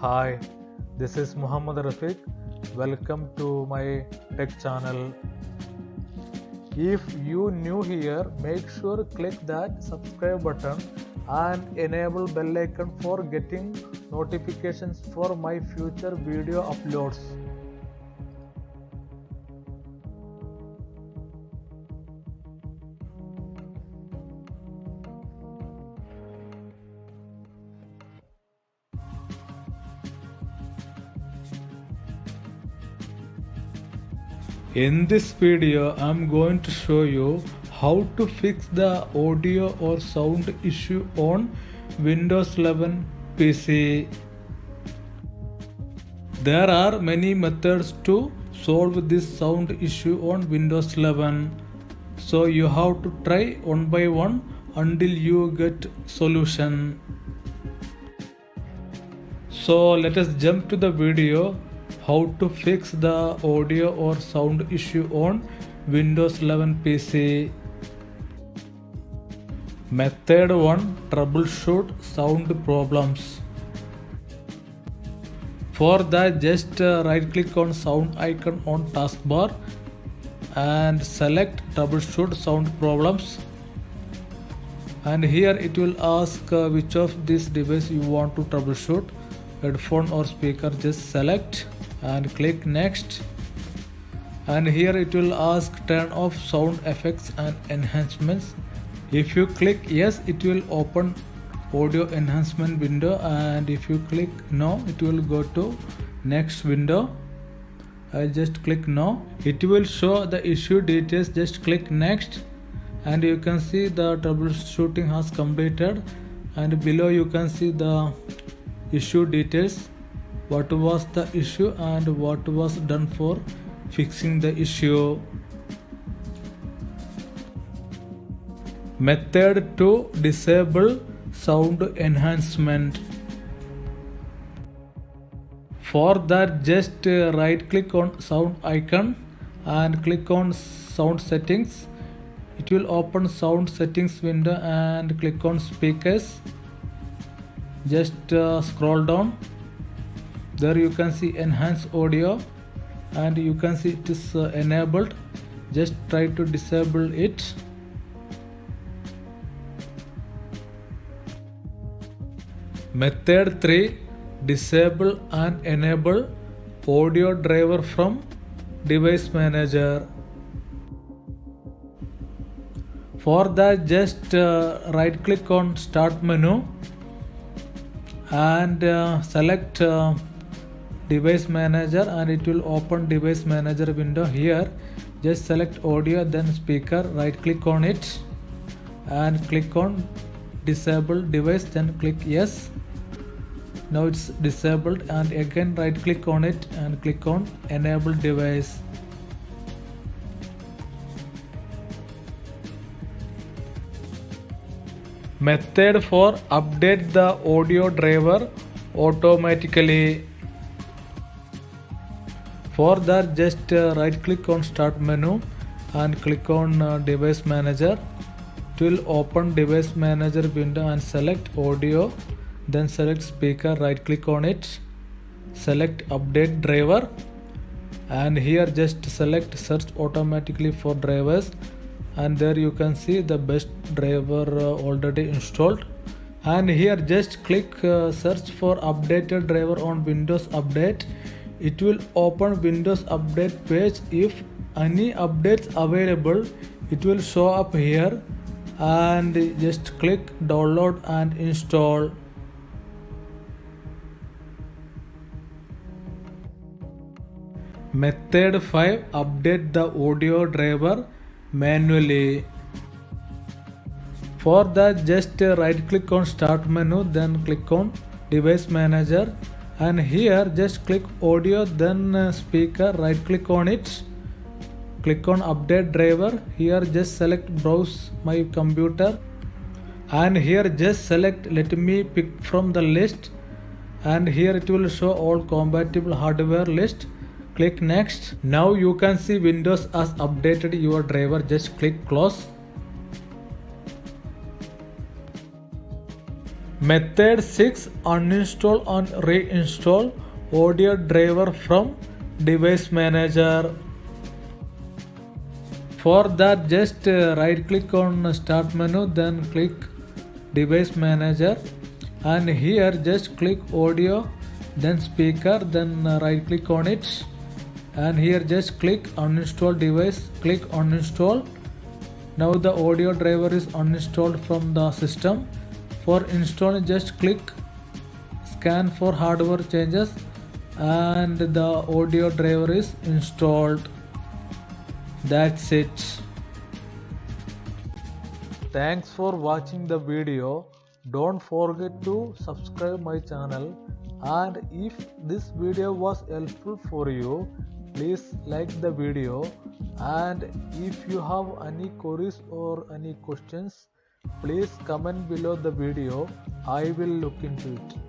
Hi, this is Muhammad Rafiq. Welcome to my tech channel. If you new here, make sure click that subscribe button and enable bell icon for getting notifications for my future video uploads. In this video, I'm going to show you how to fix the audio or sound issue on Windows 11 PC. There are many methods to solve this sound issue on Windows 11. So you have to try one by one until you get solution. So let us jump to the video. How to fix the audio or sound issue on Windows 11 PC. Method 1. Troubleshoot sound problems. For that, just right click on sound icon on taskbar and select Troubleshoot sound problems. And here it will ask which of this device you want to troubleshoot, headphone or speaker. Just select and click next, and here it will ask turn off sound effects and enhancements. If you click yes, it will open audio enhancement window, and if you click no, it will go to next window. I'll just click no. It will show the issue details. Just click next, and you can see the troubleshooting has completed, and below you can see the issue details, what was the issue and what was done for fixing the issue. Method 2. Disable sound enhancement. For that, just right click on sound icon and click on sound settings. It will open sound settings window, and click on speakers. Just scroll down. There you can see enhance audio, and you can see it is enabled. Just try to disable it. Method 3. Disable and enable audio driver from device manager. For that, just right click on start menu and select device manager, and it will open device manager window. Here just select audio, then speaker, right click on it and click on disable device, then click yes. Now it's disabled, and again right click on it and click on enable device. Method 4. Update the audio driver automatically. For that, just right click on start menu and click on device manager. It will open device manager window, and select audio, then select speaker, right click on it, select update driver, and here just select search automatically for drivers, and there you can see the best driver already installed. And here just click search for updated driver on Windows Update. It will open Windows Update page. If any updates available, it will show up here, and just click download and install. Method 5. Update the audio driver manually. For that, just right click on start menu, then click on device manager, and here just click audio, then speaker, right click on it, click on update driver. Here just select browse my computer, and here just select let me pick from the list, and here it will show all compatible hardware list. Click next. Now you can see Windows has updated your driver. Just click close. Method 6, uninstall and reinstall audio driver from device manager. For that, just right click on start menu, then click device manager, and here just click audio, then speaker, then right click on it, and here just click uninstall device, click uninstall. Now the audio driver is uninstalled from the system. For installing, just click scan for hardware changes, and the audio driver is installed. That's it. Thanks for watching the video. Don't forget to subscribe my channel, and if this video was helpful for you, please like the video, and if you have any queries or any questions, please comment below the video. I will look into it.